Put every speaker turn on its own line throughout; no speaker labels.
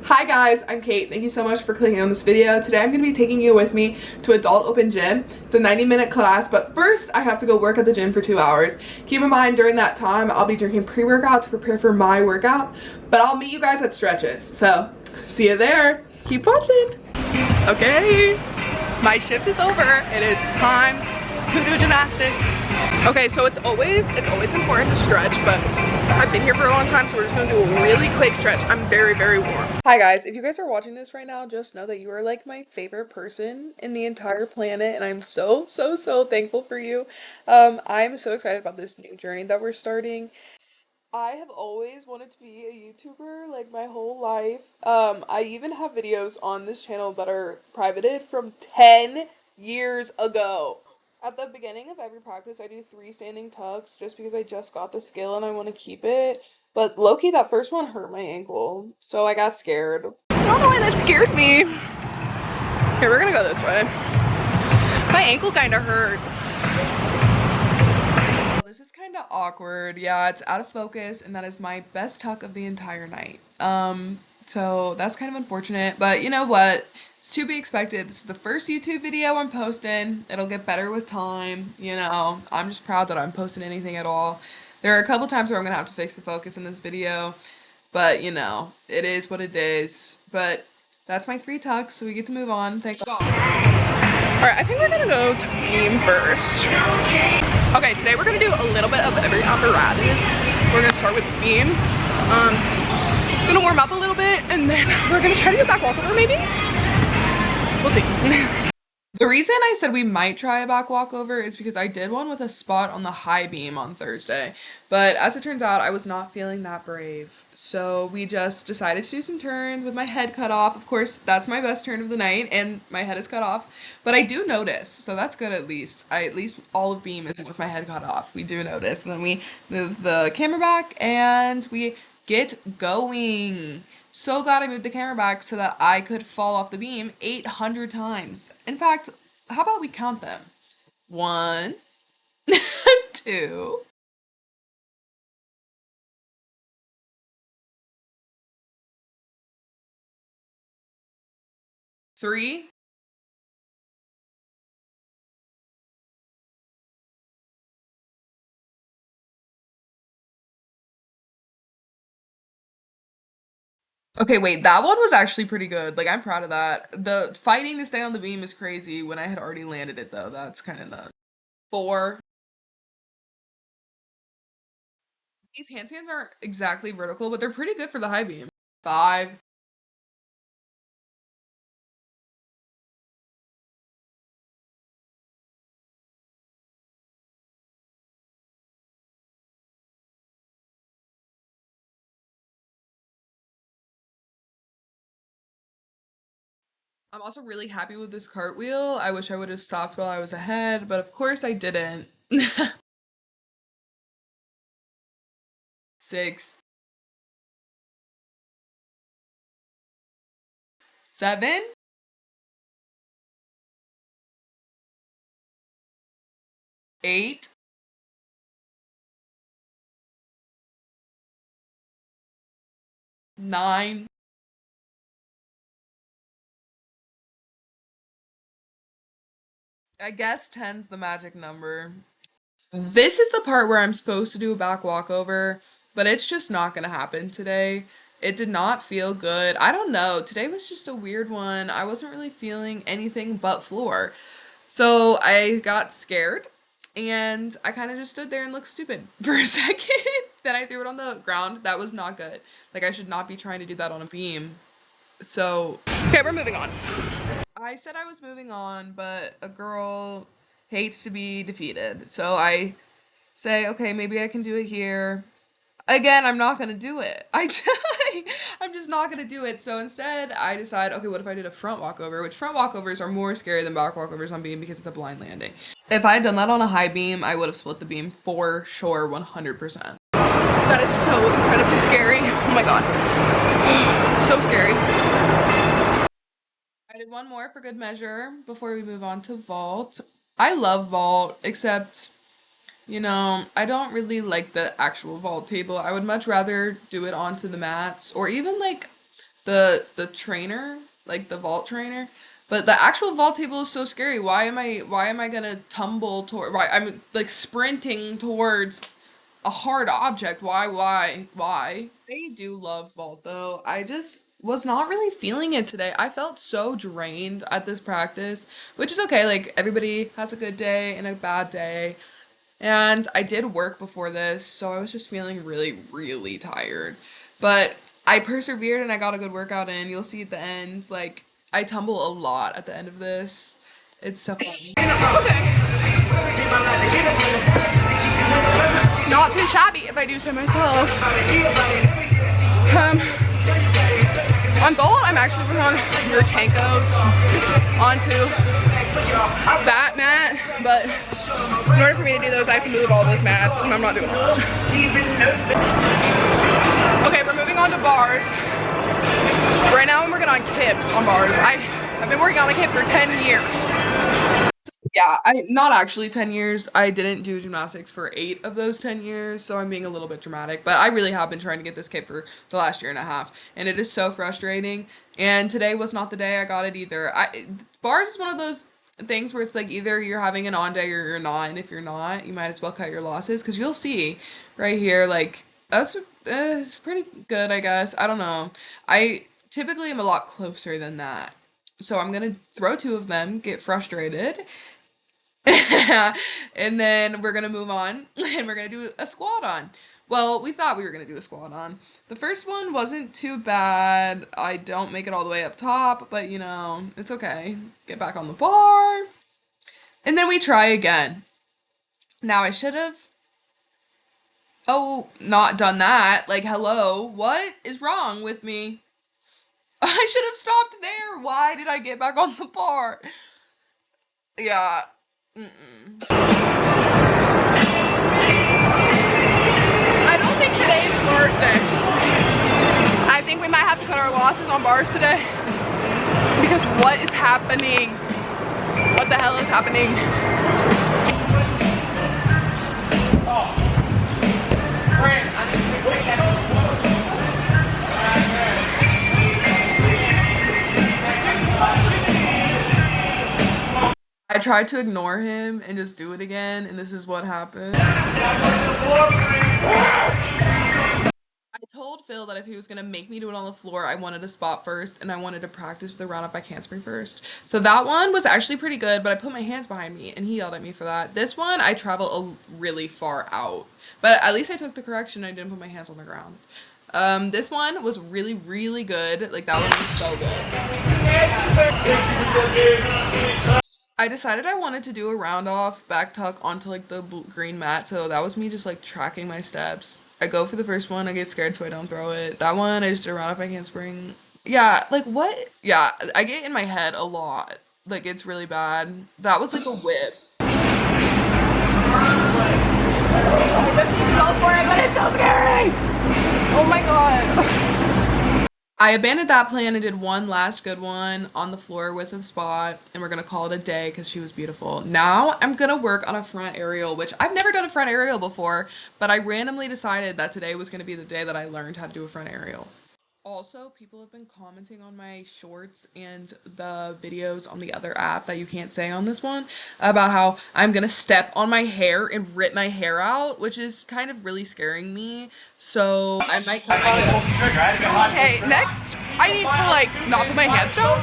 Hi guys, I'm Kate. Thank you so much for clicking on this video. Today I'm going to be taking you with me to Adult Open Gym. It's a 90-minute class, but first I have to go work at the gym for 2 hours. Keep in mind during that time I'll be drinking pre-workout to prepare for my workout, but I'll meet you guys at stretches. So, see you there. Keep watching. Okay, my shift is over. It is time to do gymnastics. Okay, so it's always important to stretch, but I've been here for a long time, so we're just gonna do a really quick stretch. I'm very warm. Hi guys, if you guys are watching this right now, just know that you are like my favorite person in the entire planet, and I'm so thankful for you. I'm so excited about this new journey that we're starting. I have always wanted to be a YouTuber like my whole life. I even have videos on this channel that are privated from 10 years ago. At the beginning of every practice, I do 3 standing tucks just because I just got the skill and I want to keep it. But low-key, that first one hurt my ankle, so I got scared. I don't know why that scared me. Here, we're gonna go this way. My ankle kind of hurts. This is kind of awkward. Yeah, it's out of focus, and that is my best tuck of the entire night. So that's kind of unfortunate, but you know what? It's to be expected. This is the first YouTube video I'm posting. It'll get better with time, you know. I'm just proud that I'm posting anything at all. There are a couple times where I'm gonna have to fix the focus in this video, but you know, it is what it is. But that's my 3 tucks, so we get to move on. Thank God. Alright, I think we're gonna go to beam first. Okay, today we're gonna do a little bit of every apparatus. We're gonna start with beam. Gonna warm up a little bit, and then we're gonna try to do back walkover maybe? We'll see. The reason I said we might try a back walkover is because I did one with a spot on the high beam on Thursday, but as it turns out, I was not feeling that brave. So we just decided to do some turns with my head cut off. Of course, that's my best turn of the night, and my head is cut off, but I do notice, so that's good at least. At least all of beam isn't with my head cut off. We do notice, and then we move the camera back, and we get going. So glad I moved the camera back so that I could fall off the beam 800 times. In fact, how about we count them? 1, 2, 3, 4. Okay, wait, that one was actually pretty good. Like, I'm proud of that. The fighting to stay on the beam is crazy when I had already landed it, though. That's kind of nuts. 4. These handstands aren't exactly vertical, but they're pretty good for the high beam. 5. I'm also really happy with this cartwheel. I wish I would have stopped while I was ahead, but of course I didn't. 6, 7, 8, 9. I guess 10's the magic number. This is the part where I'm supposed to do a back walkover, but it's just not gonna happen today. It did not feel good. I don't know. Today was just a weird one. I wasn't really feeling anything but floor. So I got scared and I kind of just stood there and looked stupid for a second. Then I threw it on the ground. That was not good. Like, I should not be trying to do that on a beam. So, okay, we're moving on. I said I was moving on, but a girl hates to be defeated. So I say, okay, maybe I can do it here. Again, I'm not gonna do it. I'm just not gonna do it. So instead, I decide, okay, what if I did a front walkover? Which front walkovers are more scary than back walkovers on beam because it's a blind landing. If I had done that on a high beam, I would have split the beam for sure, 100%. That is so incredibly scary. Oh my god. So scary. I did one more for good measure before we move on to vault. I love vault, except, you know, I don't really like the actual vault table. I would much rather do it onto the mats, or even like the trainer, like the vault trainer. But the actual vault table is so scary. Why am I gonna tumble toward why I'm like sprinting towards a hard object? Why? They do love vault though. I just was not really feeling it today. I felt so drained at this practice, which is okay. Like everybody has a good day and a bad day. And I did work before this, so I was just feeling really, really tired. But I persevered and I got a good workout in. You'll see at the end, like, I tumble a lot at the end of this. It's so fun.
Okay. Not too shabby if I do so myself. On vault, I'm actually working on Yurchenko's onto that mat, but in order for me to do those, I have to move all those mats, and I'm not doing that. Okay, we're moving on to bars. Right now I'm working on kips on bars. I've been working on a kip for 10 years.
Yeah, I not actually 10 years. I didn't do gymnastics for 8 of those 10 years, so I'm being a little bit dramatic. But I really have been trying to get this kit for the last year and a half, and it is so frustrating. And today was not the day I got it either. Bars is one of those things where it's like either you're having an on day or you're not, and if you're not, you might as well cut your losses because you'll see right here, like that's it's pretty good, I guess. I don't know. I typically am a lot closer than that. So I'm gonna throw 2 of them, get frustrated, and then we're gonna move on and we're gonna do a squat on. Well, we thought we were gonna do a squat on. The first one wasn't too bad. I don't make it all the way up top, but you know, it's okay. Get back on the bar. And then we try again. Now I should have, not done that. Like, hello, what is wrong with me? I should have stopped there. Why did I get back on the bar? Yeah.
I don't think today's Thursday. I think we might have to cut our losses on bars today. Because what is happening? What the hell is happening?
I tried to ignore him and just do it again, and this is what happened. I told Phil that if he was gonna make me do it on the floor, I wanted a spot first, and I wanted to practice with the round up by handspring first. So that one was actually pretty good, but I put my hands behind me, and he yelled at me for that. This one, I travel really far out, but at least I took the correction. I didn't put my hands on the ground. This one was really, really good. Like, that one was so good. I decided I wanted to do a round off back tuck onto like the green mat, so that was me just like tracking my steps. I go for the first one, I get scared so I don't throw it. That one, I just did a round off by handspring. Yeah, like what? Yeah, I get in my head a lot. Like, it's really bad. That was like a whip.
But it's so scary! Oh my god.
I abandoned that plan and did one last good one on the floor with a spot, and we're gonna call it a day because she was beautiful. Now I'm gonna work on a front aerial, which I've never done a front aerial before, but I randomly decided that today was gonna be the day that I learned how to do a front aerial. Also, people have been commenting on my shorts and the videos on the other app that you can't say on this one about how I'm gonna step on my hair and rip my hair out, which is kind of really scaring me. So I might cut my hair.
Okay, next I need to like not put my hands down.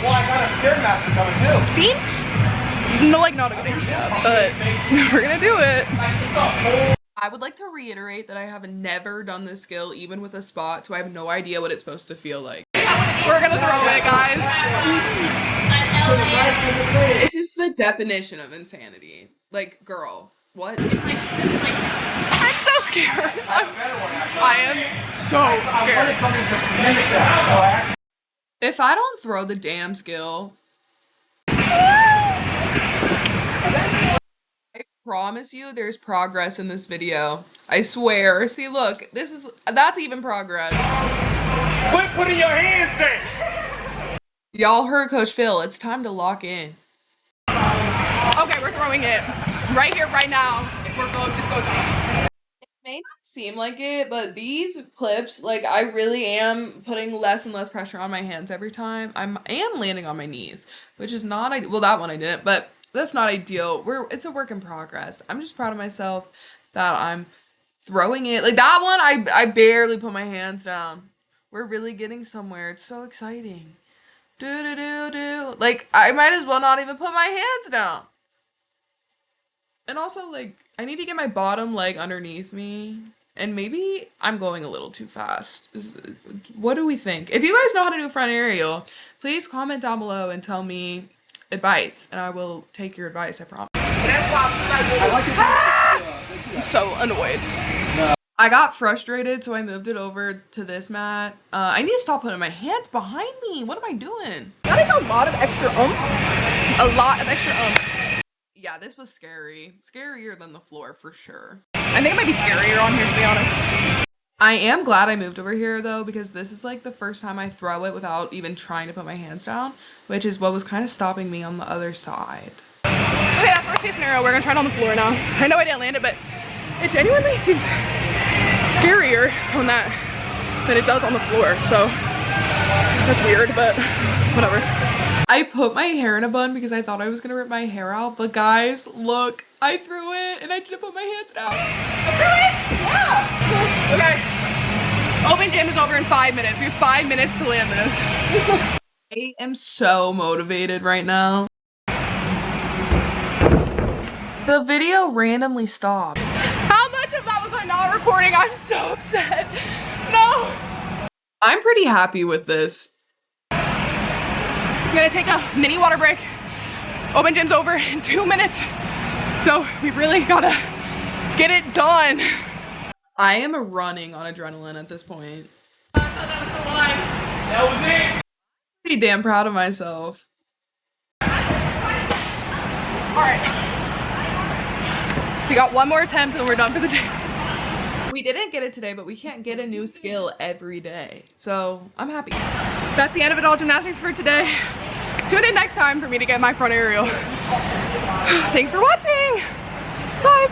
Well, I got a gymnast coming too. Seems no, like not a good idea, but we're gonna do it.
I would like to reiterate that I have never done this skill, even with a spot, so I have no idea what it's supposed to feel like.
We're gonna throw it, guys.
This is the definition of insanity. Like, girl, what?
I'm so scared. I am so scared.
If I don't throw the damn skill, I promise you there's progress in this video. I swear. See, look, that's even progress.
Quit putting your hands down!
Y'all heard Coach Phil. It's time to lock in.
Okay, we're throwing it. Right here, right now. We're going to go.
may not seem like it, but these clips, like, I really am putting less and less pressure on my hands every time. I am landing on my knees, which is not well, that one I didn't, but that's not ideal. It's a work in progress. I'm just proud of myself that I'm throwing it. Like that one, I barely put my hands down. We're really getting somewhere. It's so exciting. Do do do do. Like I might as well not even put my hands down. And also, like, I need to get my bottom leg underneath me. And maybe I'm going a little too fast. What do we think? If you guys know how to do a front aerial, please comment down below and tell me advice. And I will take your advice, I promise.
I'm so annoyed.
I got frustrated, so I moved it over to this mat. I need to stop putting my hands behind me. What am I doing?
That is a lot of extra A lot of extra
Yeah, this was scary. Scarier than the floor for sure.
I think it might be scarier on here, to be honest.
I am glad I moved over here though, because this is like the first time I throw it without even trying to put my hands down, which is what was kind of stopping me on the other side.
Okay, that's worst case scenario. We're gonna try it on the floor now. I know I didn't land it, but it genuinely seems scarier on that than it does on the floor. So that's weird, but whatever.
I put my hair in a bun because I thought I was gonna rip my hair out, but guys, look, I threw it and I didn't put my hands down.
Really? Yeah. Okay. Open gym is over in 5 minutes. We have 5 minutes to land this.
I am so motivated right now. The video randomly stopped.
How much of that was I not recording? I'm so upset. No.
I'm pretty happy with this.
I'm gonna take a mini water break. Open gym's over in 2 minutes. So we really gotta get it done.
I am running on adrenaline at this point.
I thought that was the line.
That was it.
Pretty damn proud of myself.
All right. We got one more attempt and we're done for the day.
We didn't get it today, but we can't get a new skill every day. So I'm happy.
That's the end of it all gymnastics for today. Tune in next time for me to get my front aerial. Thanks for watching. Bye.